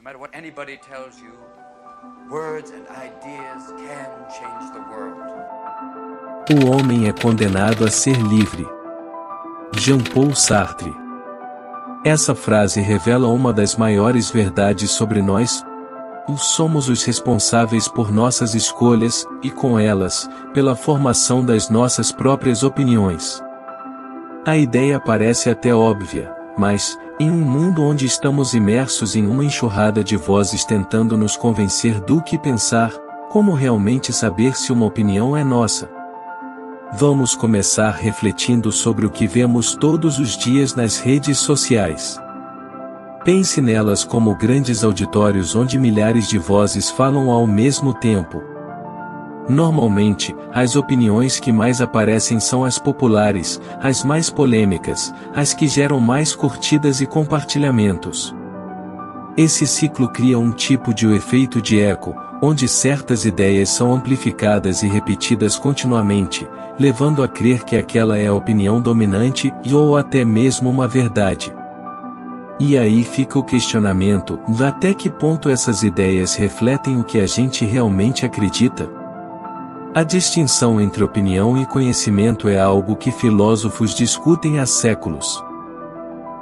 matter what anybody tells you, words and ideas can change the world. O homem é condenado a ser livre. Jean-Paul Sartre. Essa frase revela uma das maiores verdades sobre nós. Somos os responsáveis por nossas escolhas, e com elas, pela formação das nossas próprias opiniões. A ideia parece até óbvia, mas, em um mundo onde estamos imersos em uma enxurrada de vozes tentando nos convencer do que pensar, como realmente saber se uma opinião é nossa? Vamos começar refletindo sobre o que vemos todos os dias nas redes sociais. Pense nelas como grandes auditórios onde milhares de vozes falam ao mesmo tempo. Normalmente, as opiniões que mais aparecem são as populares, as mais polêmicas, as que geram mais curtidas e compartilhamentos. Esse ciclo cria um tipo de efeito de eco, onde certas ideias são amplificadas e repetidas continuamente, levando a crer que aquela é a opinião dominante ou até mesmo uma verdade. E aí fica o questionamento: até que ponto essas ideias refletem o que a gente realmente acredita? A distinção entre opinião e conhecimento é algo que filósofos discutem há séculos.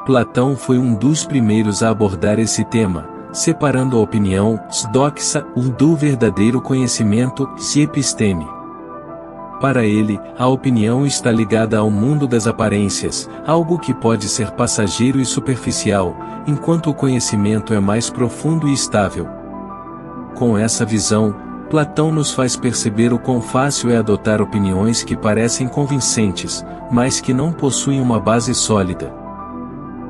Platão foi um dos primeiros a abordar esse tema, separando a opinião, doxa, do verdadeiro conhecimento, episteme. Para ele, a opinião está ligada ao mundo das aparências, algo que pode ser passageiro e superficial, enquanto o conhecimento é mais profundo e estável. Com essa visão, Platão nos faz perceber o quão fácil é adotar opiniões que parecem convincentes, mas que não possuem uma base sólida.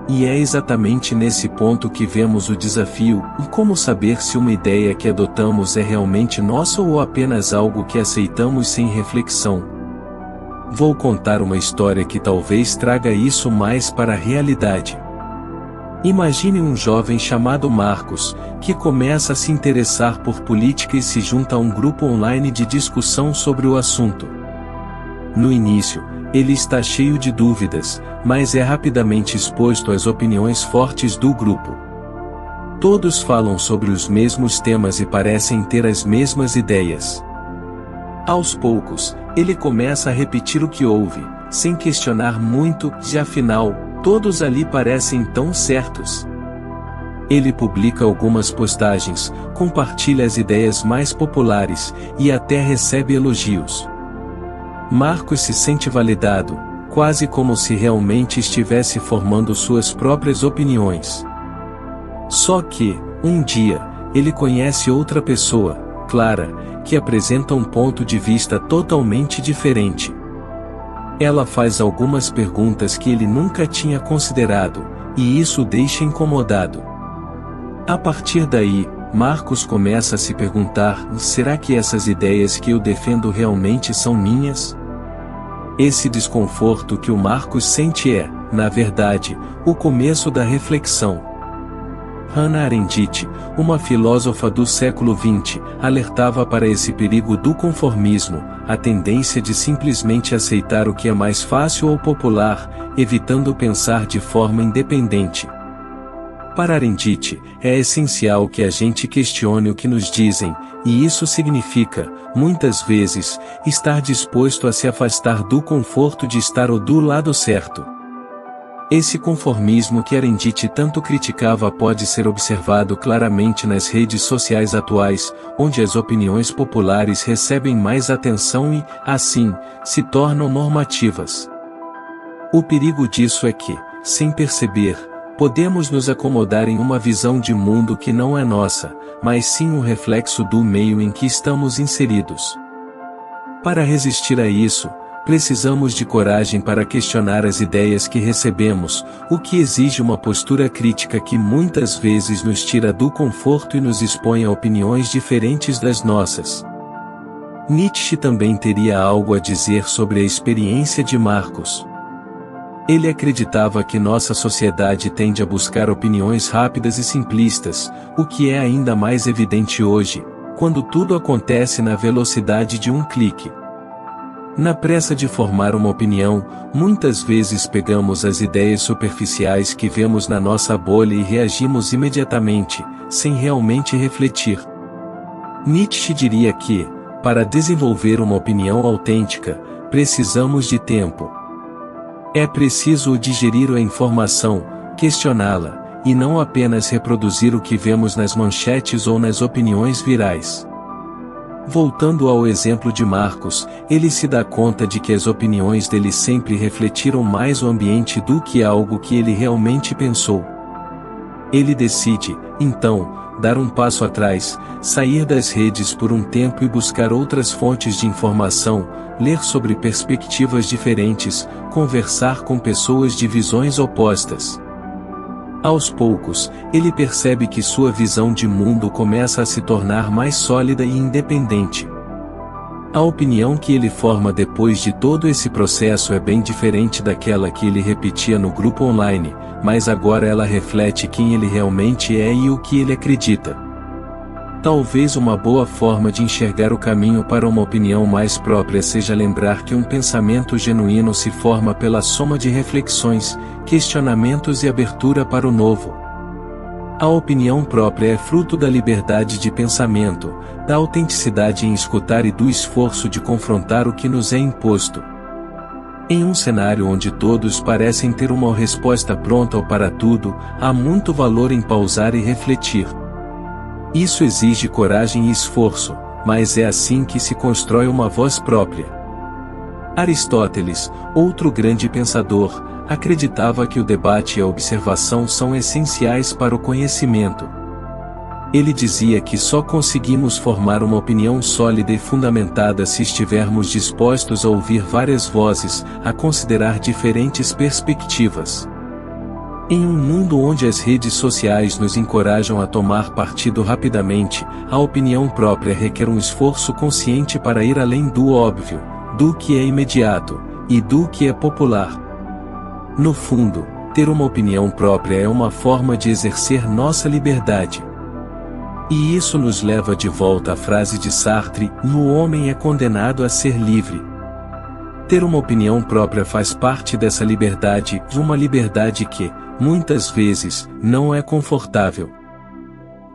E é exatamente nesse ponto que vemos o desafio: como saber se uma ideia que adotamos é realmente nossa ou apenas algo que aceitamos sem reflexão. Vou contar uma história que talvez traga isso mais para a realidade. Imagine um jovem chamado Marcos, que começa a se interessar por política e se junta a um grupo online de discussão sobre o assunto. No início, ele está cheio de dúvidas, mas é rapidamente exposto às opiniões fortes do grupo. Todos falam sobre os mesmos temas e parecem ter as mesmas ideias. Aos poucos, ele começa a repetir o que ouve, sem questionar muito, e afinal, todos ali parecem tão certos. Ele publica algumas postagens, compartilha as ideias mais populares, e até recebe elogios. Marcos se sente validado, quase como se realmente estivesse formando suas próprias opiniões. Só que, um dia, ele conhece outra pessoa, Clara, que apresenta um ponto de vista totalmente diferente. Ela faz algumas perguntas que ele nunca tinha considerado, e isso o deixa incomodado. A partir daí, Marcos começa a se perguntar: será que essas ideias que eu defendo realmente são minhas? Esse desconforto que o Marcos sente é, na verdade, o começo da reflexão. Hannah Arendt, uma filósofa do século XX, alertava para esse perigo do conformismo, a tendência de simplesmente aceitar o que é mais fácil ou popular, evitando pensar de forma independente. Para Arendt, é essencial que a gente questione o que nos dizem, e isso significa, muitas vezes, estar disposto a se afastar do conforto de estar do lado certo. Esse conformismo que Arendt tanto criticava pode ser observado claramente nas redes sociais atuais, onde as opiniões populares recebem mais atenção e, assim, se tornam normativas. O perigo disso é que, sem perceber, podemos nos acomodar em uma visão de mundo que não é nossa, mas sim um reflexo do meio em que estamos inseridos. Para resistir a isso, precisamos de coragem para questionar as ideias que recebemos, o que exige uma postura crítica que muitas vezes nos tira do conforto e nos expõe a opiniões diferentes das nossas. Nietzsche também teria algo a dizer sobre a experiência de Marcos. Ele acreditava que nossa sociedade tende a buscar opiniões rápidas e simplistas, o que é ainda mais evidente hoje, quando tudo acontece na velocidade de um clique. Na pressa de formar uma opinião, muitas vezes pegamos as ideias superficiais que vemos na nossa bolha e reagimos imediatamente, sem realmente refletir. Nietzsche diria que, para desenvolver uma opinião autêntica, precisamos de tempo. É preciso digerir a informação, questioná-la, e não apenas reproduzir o que vemos nas manchetes ou nas opiniões virais. Voltando ao exemplo de Marcos, ele se dá conta de que as opiniões dele sempre refletiram mais o ambiente do que algo que ele realmente pensou. Ele decide, então, dar um passo atrás, sair das redes por um tempo e buscar outras fontes de informação, ler sobre perspectivas diferentes, conversar com pessoas de visões opostas. Aos poucos, ele percebe que sua visão de mundo começa a se tornar mais sólida e independente. A opinião que ele forma depois de todo esse processo é bem diferente daquela que ele repetia no grupo online, mas agora ela reflete quem ele realmente é e o que ele acredita. Talvez uma boa forma de enxergar o caminho para uma opinião mais própria seja lembrar que um pensamento genuíno se forma pela soma de reflexões, questionamentos e abertura para o novo. A opinião própria é fruto da liberdade de pensamento, da autenticidade em escutar e do esforço de confrontar o que nos é imposto. Em um cenário onde todos parecem ter uma resposta pronta para tudo, há muito valor em pausar e refletir. Isso exige coragem e esforço, mas é assim que se constrói uma voz própria. Aristóteles, outro grande pensador, acreditava que o debate e a observação são essenciais para o conhecimento. Ele dizia que só conseguimos formar uma opinião sólida e fundamentada se estivermos dispostos a ouvir várias vozes, a considerar diferentes perspectivas. Em um mundo onde as redes sociais nos encorajam a tomar partido rapidamente, a opinião própria requer um esforço consciente para ir além do óbvio, do que é imediato, e do que é popular. No fundo, ter uma opinião própria é uma forma de exercer nossa liberdade. E isso nos leva de volta à frase de Sartre: "O homem é condenado a ser livre". Ter uma opinião própria faz parte dessa liberdade, uma liberdade que, muitas vezes, não é confortável.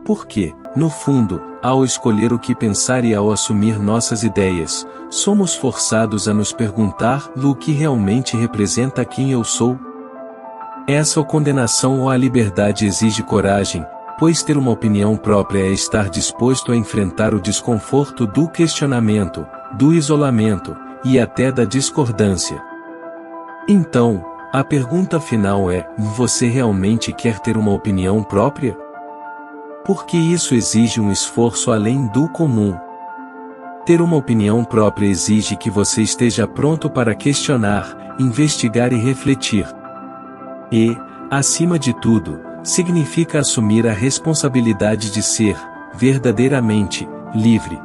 Porque, no fundo, ao escolher o que pensar e ao assumir nossas ideias, somos forçados a nos perguntar: o que realmente representa quem eu sou? Essa condenação ou a liberdade exige coragem, pois ter uma opinião própria é estar disposto a enfrentar o desconforto do questionamento, do isolamento, e até da discordância. Então, a pergunta final é: você realmente quer ter uma opinião própria? Porque isso exige um esforço além do comum. Ter uma opinião própria exige que você esteja pronto para questionar, investigar e refletir. E, acima de tudo, significa assumir a responsabilidade de ser, verdadeiramente, livre.